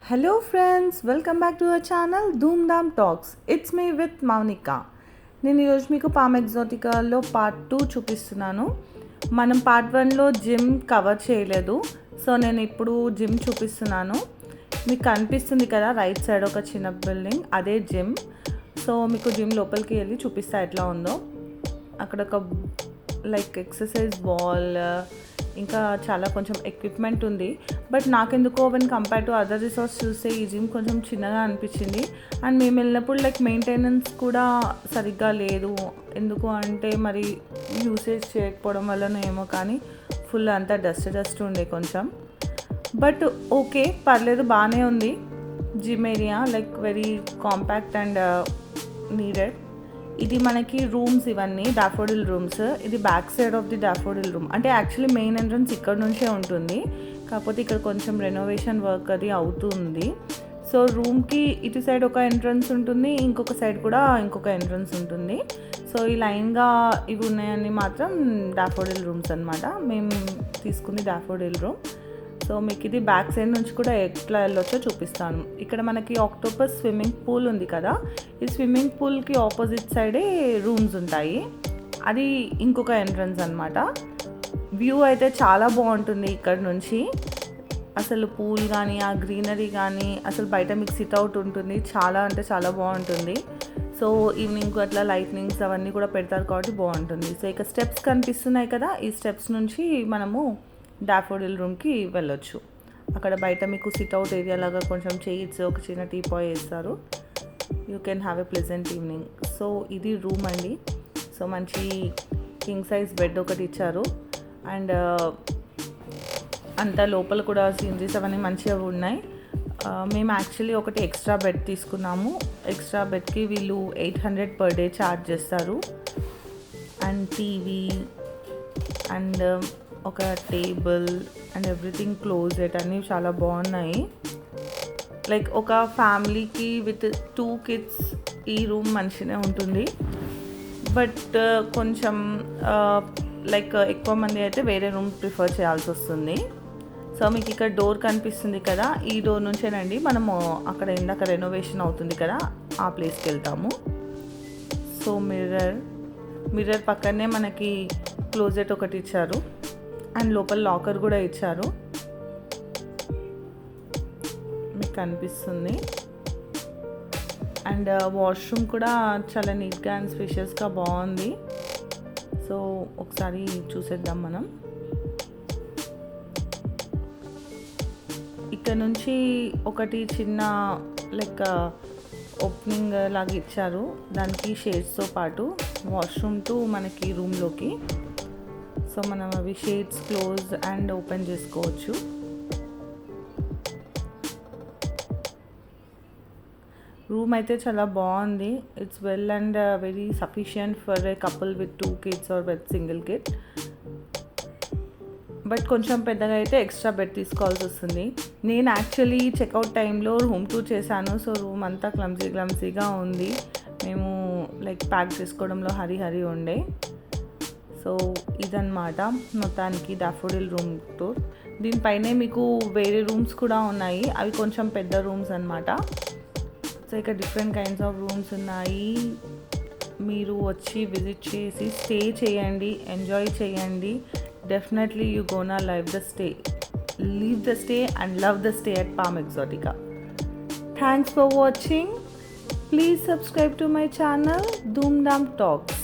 Hello friends, welcome back to our channel Dhoom Dhaam Talks. It's me with Maunika. నేను ఈరోజు మీకు palm ఎగ్జాటికాలో part 2 చూపిస్తున్నాను. మనం part 1లో gym cover చేయలేదు, so నేను ఇప్పుడు జిమ్ చూపిస్తున్నాను. మీకు కనిపిస్తుంది కదా రైట్ సైడ్ ఒక చిన్న బిల్డింగ్, అదే జిమ్. సో మీకు జిమ్ లోపలికి వెళ్ళి చూపిస్తా ఎట్లా ఉందో. అక్కడ ఒక లైక్ ఎక్సర్సైజ్ బాల్, ఇంకా చాలా కొంచెం ఎక్విప్మెంట్ ఉంది. బట్ నాకెందుకో when compare to other resorts చూస్తే ఈ జిమ్ కొంచెం చిన్నగా అనిపించింది. అండ్ మేము వెళ్ళినప్పుడు లైక్ మెయింటెనెన్స్ కూడా సరిగ్గా లేదు. ఎందుకు అంటే మరి యూసేజ్ చేయకపోవడం వల్లనో ఏమో, కానీ ఫుల్ అంతా డస్ట్ ఉండే కొంచెం. బట్ ఓకే, పర్లేదు, బాగానే ఉంది gym area. Like very compact and needed. ఇది మనకి రూమ్స్, ఇవన్నీ డాఫోడిల్ రూమ్స్. ఇది back side of the daffodil room. అంటే యాక్చువల్లీ మెయిన్ ఎంట్రన్స్ ఇక్కడ నుంచే ఉంటుంది, కాకపోతే ఇక్కడ కొంచెం రెనోవేషన్ వర్క్ అది అవుతుంది. సో రూమ్కి ఇటు సైడ్ ఒక ఎంట్రన్స్ ఉంటుంది, ఇంకొక సైడ్ కూడా ఇంకొక ఎంట్రన్స్ ఉంటుంది. సో ఈ లైన్గా ఇవి ఉన్నాయని మాత్రం డాఫోడిల్ రూమ్స్ అనమాట. మేము తీసుకుంది డాఫోడిల్ రూమ్. సో మీకు ఇది బ్యాక్ సైడ్ నుంచి కూడా ఎట్లా వెళ్ళొచ్చో చూపిస్తాను. ఇక్కడ మనకి ఆక్టోపస్ స్విమ్మింగ్ పూల్ ఉంది కదా, ఈ స్విమ్మింగ్ పూల్కి ఆపోజిట్ సైడే రూమ్స్ ఉంటాయి. అది ఇంకొక ఎంట్రన్స్ అనమాట. వ్యూ అయితే చాలా బాగుంటుంది ఇక్కడ నుంచి. అసలు పూల్ కానీ ఆ గ్రీనరీ కానీ, అసలు బయట మీకు సిట్అవుట్ ఉంటుంది, చాలా అంటే చాలా బాగుంటుంది. సో ఈవినింగ్ అట్లా లైట్నింగ్స్ అవన్నీ కూడా పెడతారు కాబట్టి బాగుంటుంది. సో ఇక స్టెప్స్ కనిపిస్తున్నాయి కదా, ఈ స్టెప్స్ నుంచి మనము డాఫోడిల్ రూమ్కి వెళ్ళొచ్చు. అక్కడ బయట మీకు సిట్అవుట్ ఏరియా లాగా కొంచెం చైర్స్, ఒక చిన్న టీపాయ్ వేస్తారు. You can have a pleasant evening. So ఇది రూమ్ అండి. సో మంచి కింగ్ సైజ్ బెడ్ ఒకటి ఇచ్చారు. అండ్ అంతా లోపల కూడా సీనరీస్ అవన్నీ మంచిగా ఉన్నాయి. మేము యాక్చువల్లీ ఒకటి ఎక్స్ట్రా బెడ్ తీసుకున్నాము. ఎక్స్ట్రా బెడ్కి వీళ్ళు 800 పర్ డే ఛార్జ్ చేస్తారు. అండ్ టీవీ అండ్ ఒక టేబుల్ అండ్ ఎవ్రీథింగ్ క్లోజెట్ అన్నీ చాలా బాగున్నాయి. లైక్ ఒక ఫ్యామిలీకి విత్ 2 kids ఈ రూమ్ మంచిగానే ఉంటుంది. బట్ కొంచెం లైక్ ఎక్కువ మంది అయితే వేరే రూమ్ ప్రిఫర్ చేయాల్సి వస్తుంది. సో మీకు ఇక్కడ డోర్ కనిపిస్తుంది కదా, ఈ డోర్ నుంచేనండి మనము అక్కడ ఇందాక రెనోవేషన్ అవుతుంది కదా ఆ ప్లేస్కి వెళ్తాము. సో మిర్రర్ పక్కనే మనకి క్లోజెట్ ఒకటి ఇచ్చారు. అండ్ లోపల లాకర్ కూడా ఇచ్చారు, మీకు కనిపిస్తుంది. అండ్ వాష్రూమ్ కూడా చాలా నీట్గా అండ్ స్పేషియస్గా బాగుంది. సో ఒకసారి చూసేద్దాం మనం. ఇక్కడ నుంచి ఒకటి చిన్న లైక్ ఓపెనింగ్ లాగా ఇచ్చారు, దానికి షేడ్స్తో పాటు వాష్రూమ్ టు మనకి రూమ్లోకి. సో మనం అవి షేడ్స్ క్లోజ్ అండ్ ఓపెన్ చేసుకోవచ్చు. రూమ్ అయితే చాలా బాగుంది. It's well and very sufficient for a couple with 2 kids or with single kid. But కొంచెం పెద్దగా అయితే ఎక్స్ట్రా బెడ్ తీసుకోవాల్సి వస్తుంది. నేను యాక్చువల్లీ చెక్అవుట్ టైంలో రూమ్ టూర్ చేశాను. సో రూమ్ అంతా క్లమ్సీగా ఉంది. మేము లైక్ ప్యాక్ చేసుకోవడంలో హరి ఉండే. సో ఇదన్నమాట మొత్తానికి డాఫోడిల్ రూమ్ టూర్. దీనిపైనే మీకు వేరే రూమ్స్ కూడా ఉన్నాయి, అవి కొంచెం పెద్ద రూమ్స్ అన్నమాట. సో ఇక్కడ డిఫరెంట్ కైండ్స్ ఆఫ్ రూమ్స్ ఉన్నాయి. మీరు వచ్చి విజిట్ చేసి స్టే చేయండి, ఎంజాయ్ చేయండి. Definitely you gonna leave the stay and love the stay at Palm Exotica. Thanks for watching. Please subscribe to my channel Dhoom Dhaam Talks.